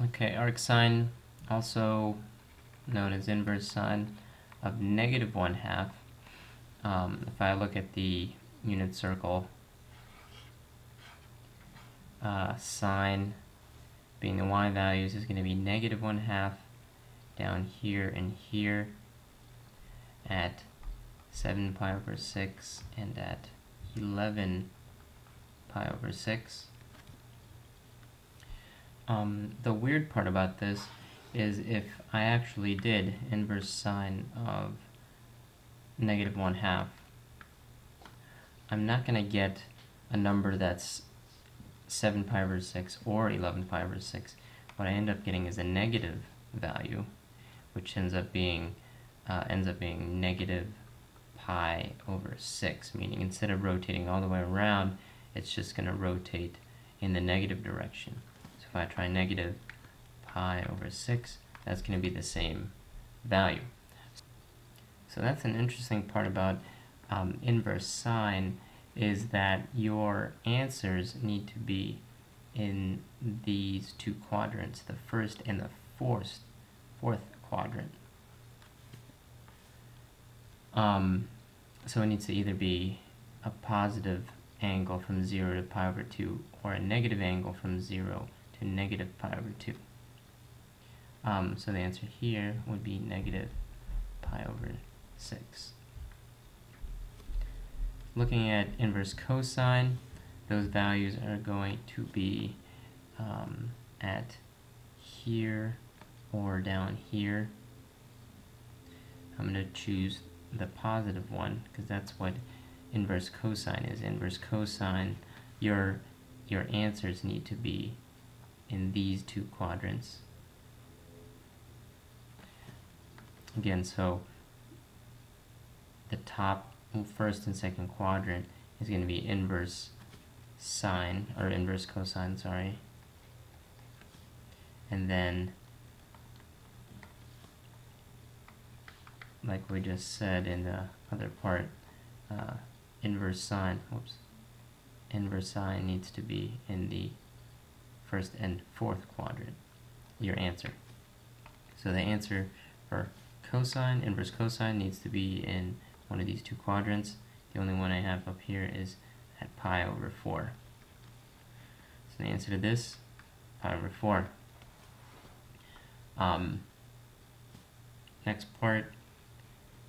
Okay, arc sine, also known as inverse sine of negative 1/2. If I look at the unit circle, sine being the y values is going to be negative 1/2 down here and here at 7 pi over 6 and at 11 pi over 6. The weird part about this is if I actually did inverse sine of negative 1/2, I'm not going to get a number that's 7 pi over 6 or 11 pi over 6. What I end up getting is a negative value, which ends up being negative pi over 6, meaning instead of rotating all the way around, it's just going to rotate in the negative direction. So if I try negative pi over 6, that's going to be the same value. So that's an interesting part about inverse sine, is that your answers need to be in these two quadrants, the first and the fourth quadrant. So it needs to either be a positive angle from 0 to pi over 2 or a negative angle from 0 to negative pi over 2. So the answer here would be negative pi over 6. Looking at inverse cosine, those values are going to be at here or down here. I'm going to choose the positive one because that's what inverse cosine is. Inverse cosine, your answers need to be in these two quadrants. Again, so the top first and second quadrant is going to be inverse sine, or inverse cosine, sorry. And then, like we just said in the other part, inverse sine needs to be in the first and fourth quadrant, your answer. So the answer for cosine, inverse cosine, needs to be in one of these two quadrants. The only one I have up here is at pi over 4. So the answer to this, pi over 4. Next part,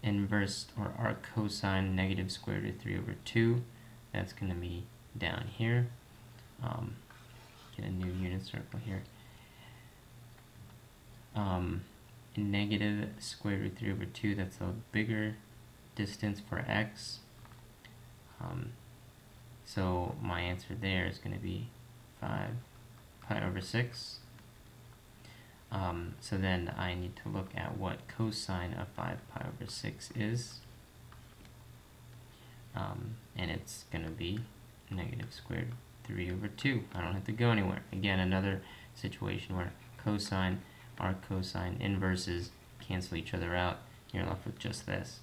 inverse or arc cosine negative square root of 3 over 2. That's going to be down here. Get a new unit circle here. Negative square root of 3 over 2, that's a bigger distance for x. So my answer there is going to be 5 pi over 6. So then I need to look at what cosine of 5 pi over 6 is. And it's going to be negative square root of 3 over 2. I don't have to go anywhere. Again, another situation where cosine, arc cosine, inverses cancel each other out. You're left with just this.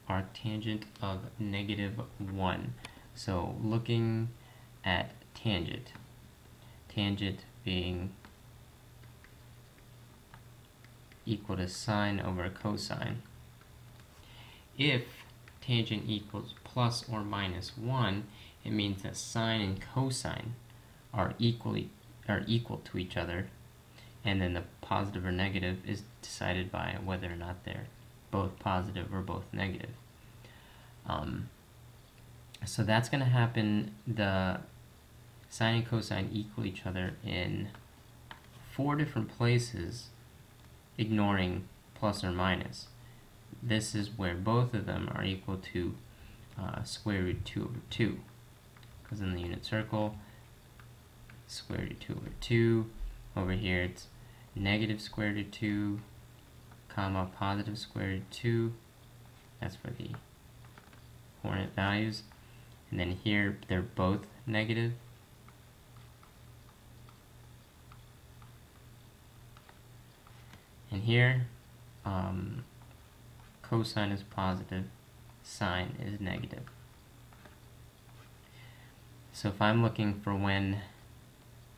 Arctangent of negative 1. So looking at tangent being equal to sine over cosine. If tangent equals plus or minus 1, it means that sine and cosine are equal to each other, and then the positive or negative is decided by whether or not they're both positive or both negative. So that's going to happen, the sine and cosine equal each other in 4 different places, ignoring plus or minus. This is where both of them are equal to square root 2 over 2. Because in the unit circle, square root 2 over 2. Over here it's negative square root 2, comma, positive square root 2. That's for the coordinate values. And then here they're both negative. And here, cosine is positive, sine is negative. So if I'm looking for when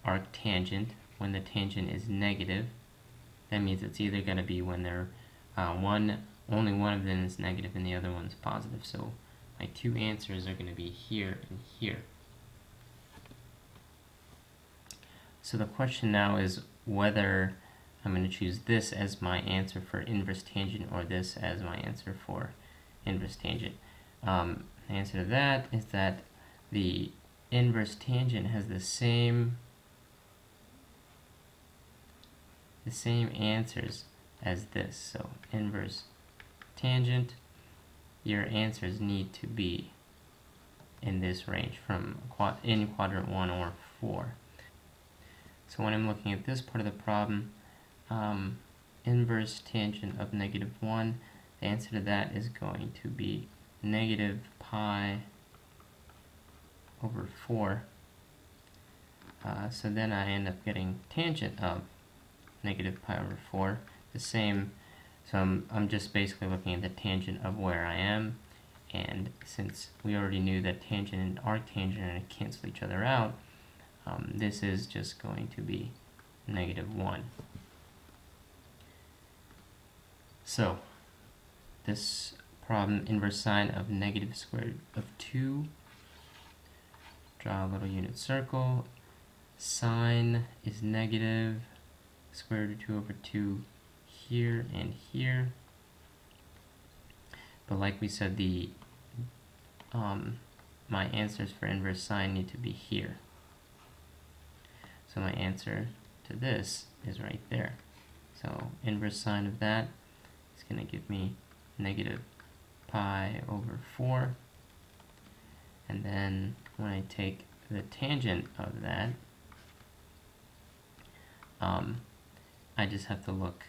arctangent, when the tangent is negative, that means it's either going to be when they're only one of them is negative and the other one's positive. So my two answers are going to be here and here. So the question now is whether I'm going to choose this as my answer for inverse tangent or this as my answer for inverse tangent. The answer to that is that the inverse tangent has the same answers as this. So inverse tangent, your answers need to be in this range from in quadrant 1 or 4. So when I'm looking at this part of the problem, inverse tangent of -1, the answer to that is going to be negative pi over 4. So then I end up getting tangent of negative pi over 4, the same. So I'm just basically looking at the tangent of where I am, and since we already knew that tangent and arctangent are going to cancel each other out, this is just going to be -1. So this problem, inverse sine of negative square root of 2, draw a little unit circle, sine is negative square root of 2 over 2 here and here, but like we said, the my answers for inverse sine need to be here. So my answer to this is right there. So inverse sine of that is going to give me negative pi over 4. And then when I take the tangent of that, I just have to look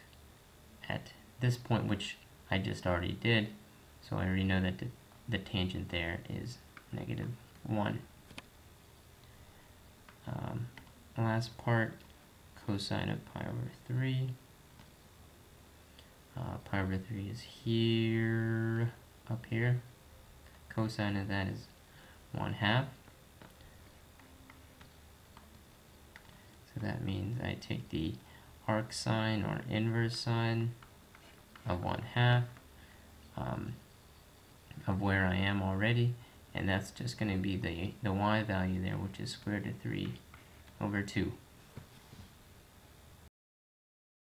at this point, which I just already did. So I already know that the tangent there is -1. Last part, cosine of pi over 3. Pi over 3 is here, up here. Cosine of that is 1/2. So that means I take the arc sine or inverse sine of 1/2 of where I am already, and that's just going to be the y value there, which is square root of 3 over 2.